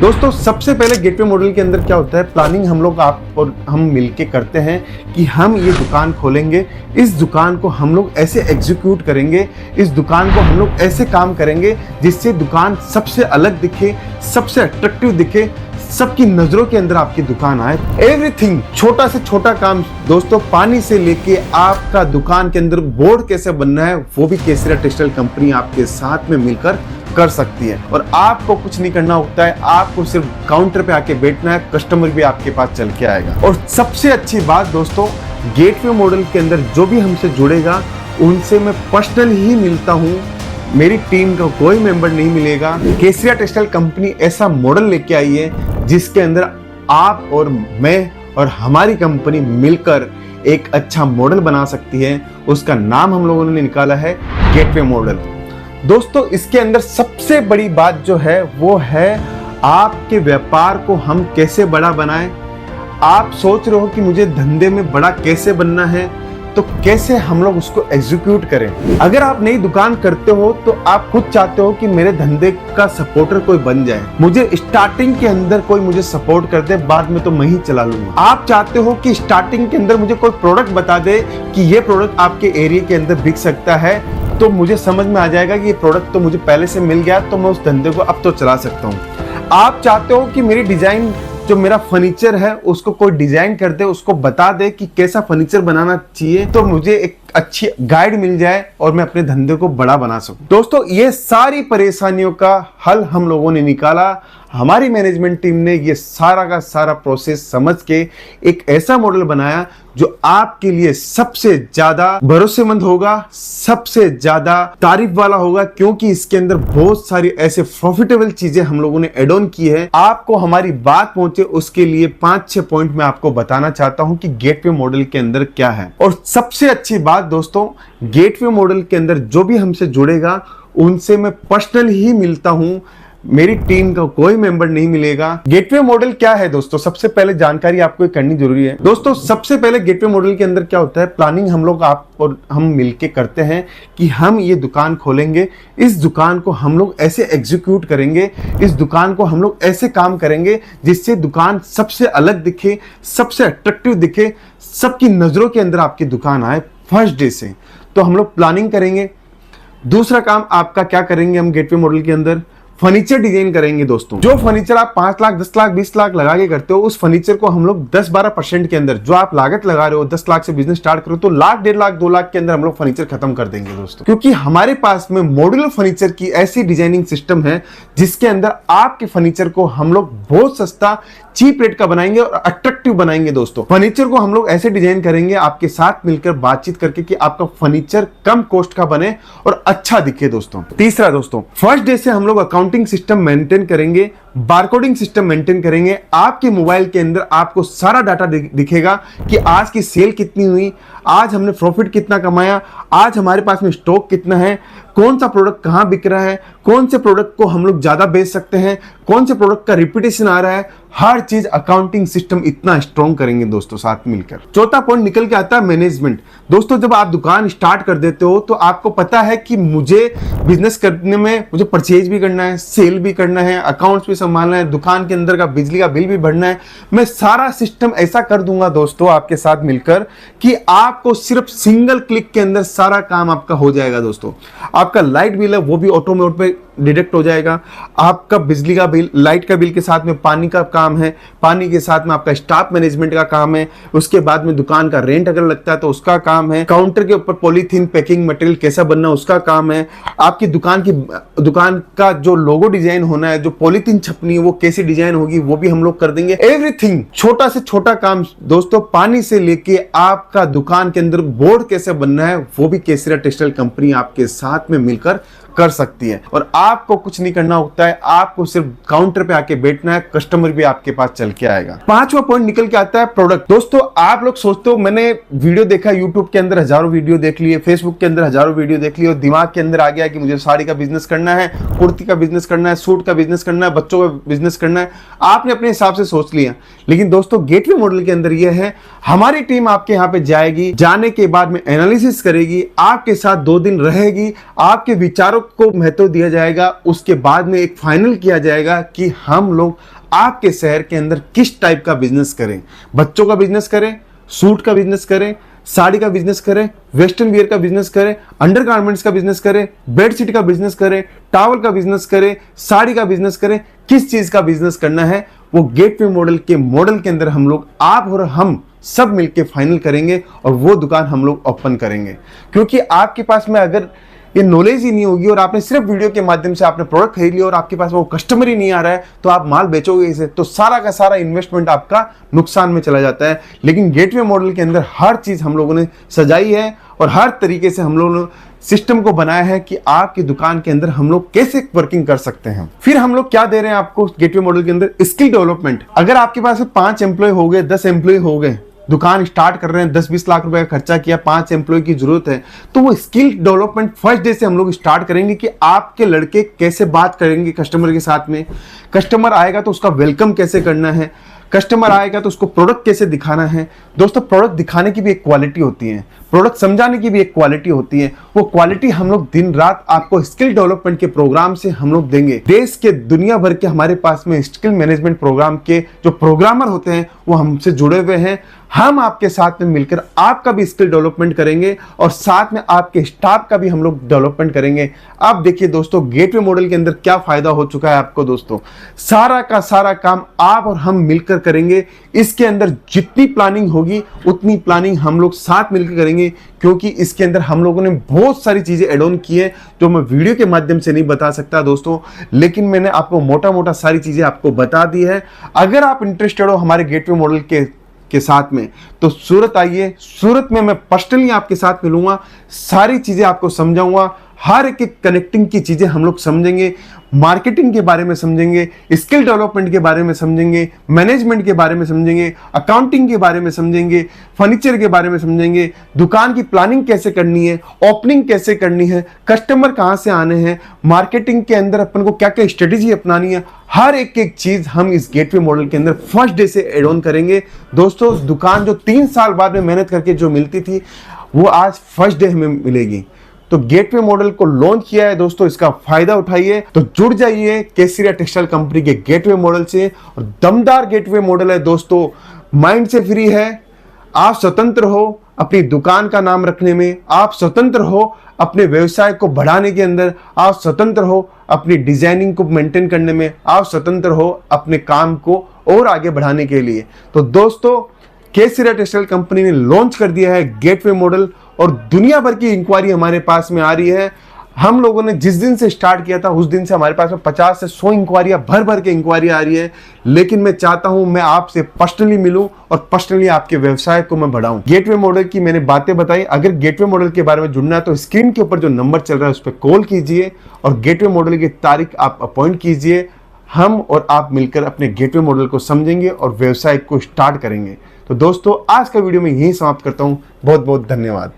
दोस्तों सबसे पहले गेटवे मॉडल के अंदर क्या होता है, प्लानिंग हम लोग आप और हम मिलके करते हैं कि हम ये दुकान खोलेंगे, इस दुकान को हम लोग ऐसे एग्जीक्यूट करेंगे, इस दुकान को हम लोग ऐसे काम करेंगे जिससे दुकान सबसे अलग दिखे, सबसे अट्रैक्टिव दिखे, सबकी नजरों के अंदर आपकी दुकान आए। एवरीथिंग, छोटा से छोटा काम दोस्तों, पानी से लेके आपका दुकान के अंदर बोर्ड कैसे बनना है वो भी केसरिया टेक्सटाइल कंपनी आपके साथ में मिलकर कर सकती है। और आपको कुछ नहीं करना होता है, आपको सिर्फ काउंटर पे आके बैठना है, कस्टमर भी आपके पास चल के आएगा। और सबसे अच्छी बात दोस्तों, गेटवे मॉडल के अंदर जो भी हमसे जुड़ेगा उनसे मैं पर्सनल ही मिलता हूँ, मेरी टीम का कोई मेंबर नहीं मिलेगा। केसरिया टेक्सटाइल कंपनी ऐसा मॉडल लेके आई है जिसके अंदर आप और मैं और हमारी कंपनी मिलकर एक अच्छा मॉडल बना सकती है। उसका नाम हम लोगों ने निकाला है गेटवे मॉडल। दोस्तों इसके अंदर सबसे बड़ी बात जो है वो है आपके व्यापार को हम कैसे बड़ा बनाएं। आप सोच रहे हो कि मुझे धंधे में बड़ा कैसे बनना है, तो कैसे हम लोग उसको एग्जीक्यूट करें। अगर आप नई दुकान करते हो तो आप खुद चाहते हो कि मेरे धंधे का सपोर्टर कोई बन जाए, मुझे स्टार्टिंग के अंदर कोई मुझे सपोर्ट कर दे, बाद में तो मैं ही चला लूंगा। आप चाहते हो कि स्टार्टिंग के अंदर मुझे कोई प्रोडक्ट बता दे कि ये प्रोडक्ट आपके एरिया के अंदर बिक सकता है, तो मुझे समझ में आ जाएगा कि ये प्रोडक्ट तो मुझे पहले से मिल गया, तो मैं उस धंधे को अब तो चला सकता हूँ। आप चाहते हो कि मेरी डिजाइन, जो मेरा फर्नीचर है उसको कोई डिजाइन कर दे, उसको बता दे कि कैसा फर्नीचर बनाना चाहिए, तो मुझे एक अच्छी गाइड मिल जाए और मैं अपने धंधे को बड़ा बना सकूं। दोस्तों ये सारी परेशानियों का हल हम लोगों ने निकाला। हमारी मैनेजमेंट टीम ने ये सारा का सारा प्रोसेस समझ के एक ऐसा मॉडल बनाया जो आपके लिए सबसे ज्यादा भरोसेमंद होगा, सबसे ज्यादा तारीफ वाला होगा, क्योंकि इसके अंदर बहुत सारी ऐसे प्रॉफिटेबल चीजें हम लोगों ने एड ऑन की है। आपको हमारी बात पहुंचे उसके लिए 5-6 पॉइंट मैं आपको बताना चाहता हूं कि गेटवे मॉडल के अंदर क्या है। और सबसे अच्छी बात दोस्तों, गेटवे मॉडल के अंदर जो भी हमसे जुड़ेगा उनसे मैं पर्सनल ही मिलता हूं, मेरी टीम का कोई मेंबर नहीं मिलेगा। गेटवे मॉडल क्या है दोस्तों, सबसे पहले जानकारी आपको करनी जरूरी है। दोस्तों सबसे पहले गेटवे मॉडल के अंदर क्या होता है, प्लानिंग हम लोग आप और हम मिलके करते हैं कि हम ये दुकान खोलेंगे, इस दुकान को हम लोग ऐसे एग्जीक्यूट करेंगे, इस दुकान को हम लोग ऐसे काम करेंगे जिससे दुकान सबसे अलग दिखे, सबसे अट्रैक्टिव दिखे, सबकी नजरों के अंदर आपकी दुकान आए फर्स्ट डे से। तो हम लोग प्लानिंग करेंगे। दूसरा काम आपका क्या करेंगे, हम गेटवे मॉडल के अंदर फर्नीचर डिजाइन करेंगे। दोस्तों जो फर्नीचर आप 5 लाख 10 लाख 20 लाख लगा के करते हो, उस फर्नीचर को हम लोग 10-12% के अंदर, जो आप लागत लगा रहे हो 10 लाख से बिजनेस स्टार्ट करो तो लाख 1.5 लाख 2 लाख के अंदर हम लोग फर्नीचर खत्म कर देंगे दोस्तों। क्योंकि हमारे पास में मॉड्यूलर फर्नीचर की ऐसी डिजाइनिंग सिस्टम है जिसके अंदर आपके फर्नीचर को हम लोग बहुत सस्ता चीप रेट का बनाएंगे और अट्रैक्टिव बनाएंगे। दोस्तों फर्नीचर को हम लोग ऐसे डिजाइन करेंगे आपके साथ मिलकर बातचीत करके कि आपका फर्नीचर कम कॉस्ट का बने और अच्छा दिखे। दोस्तों तीसरा, दोस्तों फर्स्ट डे से हम लोग अकाउंटिंग सिस्टम मेंटेन करेंगे, बारकोडिंग सिस्टम मेंटेन करेंगे। आपके मोबाइल के अंदर आपको सारा डाटा दिखेगा कि आज की सेल कितनी हुई, आज हमने प्रॉफिट कितना कमाया, आज हमारे पास में स्टॉक कितना है, कौन सा प्रोडक्ट कहां बिक रहा है, कौन से प्रोडक्ट को हम लोग ज्यादा बेच सकते हैं, कौन से प्रोडक्ट का रिपीटेशन आ रहा है, हर चीज अकाउंटिंग सिस्टम इतना स्ट्रॉन्ग करेंगे दोस्तों साथ मिलकर। चौथा पॉइंट निकल के आता है मैनेजमेंट। दोस्तों जब आप दुकान स्टार्ट कर देते हो तो आपको पता है कि मुझे बिजनेस करने में मुझे परचेज भी करना है, सेल भी करना है, अकाउंट्स भी संभालना है, दुकान के अंदर का बिजली का बिल भी भरना है। मैं सारा सिस्टम ऐसा कर दूंगा दोस्तों आपके साथ मिलकर कि आपको सिर्फ सिंगल क्लिक के अंदर सारा काम आपका हो जाएगा। दोस्तों आपका लाइट बिल है वो भी ऑटो मोड पे डिडक्ट हो जाएगा, आपका बिजली का बिल, लाइट का बिल के साथ में पानी का काम है, पानी के साथ में आपका स्टाफ मैनेजमेंट का काम है, उसके बाद में दुकान का रेंट अगर लगता है तो उसका काम है, काउंटर के ऊपर पॉलीथीन पैकिंग मटेरियल कैसा बनना उसका काम है, आपकी दुकान का जो लोगो डिजाइन होना है, जो पॉलीथीन छपनी है वो कैसी डिजाइन होगी वो भी हम लोग कर देंगे। एवरीथिंग, छोटा से छोटा काम दोस्तों, पानी से लेके आपका दुकान के अंदर बोर्ड कैसे बनना है वो भी केसरिया टेक्सटाइल कंपनी आपके साथ में मिलकर कर सकती है। और आपको कुछ नहीं करना होता है, आपको सिर्फ काउंटर पे आके बैठना है, कस्टमर भी आपके पास चल के आएगा। पांचवा पॉइंट निकल के आता है प्रोडक्ट। दोस्तों आप लोग सोचते हो मैंने वीडियो देखा, यूट्यूब के अंदर हजारों वीडियो देख लिए, फेसबुक के अंदर हजारों वीडियो देख लिए और दिमाग के अंदर आ गया कि मुझे साड़ी का बिजनेस करना है, कुर्ती का बिजनेस करना है, सूट का बिजनेस करना है, बच्चों का बिजनेस करना है। आपने अपने हिसाब से सोच लिया, लेकिन दोस्तों गेटवे मॉडल के अंदर यह है, हमारी टीम आपके यहाँ पे जाएगी, जाने के बाद में एनालिसिस करेगी, आपके साथ 2 दिन रहेगी, आपके विचारों प्रोडक्ट को महत्व दिया जाएगा, उसके बाद में एक फाइनल किया जाएगा कि हम लोग आपके शहर के अंदर किस टाइप का बिजनेस करें। बच्चों का बिजनेस करें, सूट का बिजनेस करें, साड़ी का बिजनेस करें, वेस्टर्न वियर का बिजनेस करें, अंडरगारमेंट्स का बिजनेस करें, बेडशीट का बिजनेस करें, टॉवल का बिजनेस करें, साड़ी का बिजनेस करें, किस चीज का बिजनेस करना है वो गेटवे मॉडल के अंदर हम लोग, आप और हम सब मिलके फाइनल करेंगे और वो दुकान हम लोग ओपन करेंगे। क्योंकि आपके पास में अगर ये नॉलेज ही नहीं होगी और आपने सिर्फ वीडियो के माध्यम से आपने प्रोडक्ट खरीद लिया और आपके पास वो कस्टमर ही नहीं आ रहा है, तो आप माल बेचोगे इसे, तो सारा का सारा इन्वेस्टमेंट आपका नुकसान में चला जाता है। लेकिन गेटवे मॉडल के अंदर हर चीज हम लोगों ने सजाई है और हर तरीके से हम लोगों ने सिस्टम को बनाया है कि आपकी दुकान के अंदर हम लोग कैसे वर्किंग कर सकते हैं। फिर हम लोग क्या दे रहे हैं आपको गेटवे मॉडल के अंदर, स्किल डेवलपमेंट। अगर आपके पास 5 एम्प्लॉय हो गए, 10 एम्प्लॉय हो गए, दुकान स्टार्ट कर रहे हैं, 10-20 लाख रुपए का खर्चा किया, 5 एम्प्लॉय की जरूरत है, तो वो स्किल डेवलपमेंट फर्स्ट डे से हम लोग स्टार्ट करेंगे कि आपके लड़के कैसे बात करेंगे कस्टमर के साथ में, कस्टमर आएगा तो उसका वेलकम कैसे करना है, कस्टमर आएगा तो उसको प्रोडक्ट कैसे दिखाना है। दोस्तों, प्रोडक्ट दिखाने की भी एक क्वालिटी होती है, प्रोडक्ट समझाने की भी एक क्वालिटी होती है। वो क्वालिटी हम लोग दिन रात आपको स्किल डेवलपमेंट के प्रोग्राम से हम लोग देंगे। देश के दुनिया भर के हमारे पास में स्किल मैनेजमेंट प्रोग्राम के जो प्रोग्रामर होते हैं वो हमसे जुड़े हुए हैं। हम आपके साथ में मिलकर आपका भी स्किल डेवलपमेंट करेंगे और साथ में आपके स्टाफ का भी हम लोग डेवलपमेंट करेंगे। अब देखिए दोस्तों, गेटवे मॉडल के अंदर क्या फायदा हो चुका है आपको दोस्तों, सारा का सारा काम आप और हम मिलकर करेंगे। इसके अंदर जितनी प्लानिंग होगी उतनी प्लानिंग हम लोग साथ मिलकर करेंगे, क्योंकि इसके अंदर हम लोगों ने बहुत सारी चीजें एड ऑन की है जो मैं वीडियो के माध्यम से नहीं बता सकता दोस्तों, लेकिन मैंने आपको मोटा मोटा सारी चीजें आपको बता दी है। अगर आप इंटरेस्टेड हो हमारे गेटवे मॉडल के साथ में, तो सूरत आइए। सूरत में मैं पर्सनली आपके साथ मिलूंगा, सारी चीजें आपको समझाऊंगा, हर एक कनेक्टिंग की चीजें हम लोग समझेंगे, मार्केटिंग के बारे में समझेंगे, स्किल डेवलपमेंट के बारे में समझेंगे, मैनेजमेंट के बारे में समझेंगे, अकाउंटिंग के बारे में समझेंगे, फर्नीचर के बारे में समझेंगे, दुकान की प्लानिंग कैसे करनी है, ओपनिंग कैसे करनी है, कस्टमर कहां से आने हैं, मार्केटिंग के अंदर अपन को क्या क्या स्ट्रेटेजी अपनानी है, हर एक चीज हम इस गेटवे मॉडल के अंदर फर्स्ट डे से एड ऑन करेंगे। दोस्तों, दुकान जो 3 साल बाद में मेहनत करके जो मिलती थी वो आज फर्स्ट डे हमें मिलेगी। तो गेटवे मॉडल को लॉन्च किया है दोस्तों, इसका फायदा उठाइए। तो जुड़ जाइए केसरिया टेक्सटाइल कंपनी के गेटवे मॉडल से। और दमदार गेटवे मॉडल है दोस्तों, माइंड से फ्री है, आप स्वतंत्र हो अपनी दुकान का नाम रखने में, आप स्वतंत्र हो अपने व्यवसाय को बढ़ाने के अंदर, आप स्वतंत्र हो अपनी डिजाइनिंग को मेंटेन करने में, आप स्वतंत्र हो अपने काम को और आगे बढ़ाने के लिए। तो दोस्तों, केसरिया टेक्सटाइल कंपनी ने लॉन्च कर दिया है गेटवे मॉडल और दुनिया भर की इंक्वायरी हमारे पास में आ रही है। हम लोगों ने जिस दिन से स्टार्ट किया था उस दिन से हमारे पास में 50 से 100 इंक्वायरियां भर के इंक्वायरी आ रही है। लेकिन मैं चाहता हूं मैं आपसे पर्सनली मिलूं और पर्सनली आपके व्यवसाय को मैं बढ़ाऊं। गेटवे मॉडल की मैंने बातें बताई। अगर गेटवे मॉडल के बारे में जुड़ना है तो स्क्रीन के ऊपर जो नंबर चल रहा है उस पर कॉल कीजिए और गेटवे मॉडल की तारीख आप अपॉइंट कीजिए। हम और आप मिलकर अपने गेटवे मॉडल को समझेंगे और व्यवसाय को स्टार्ट करेंगे। तो दोस्तों, आज का वीडियो में यही समाप्त करता हूं। बहुत बहुत धन्यवाद।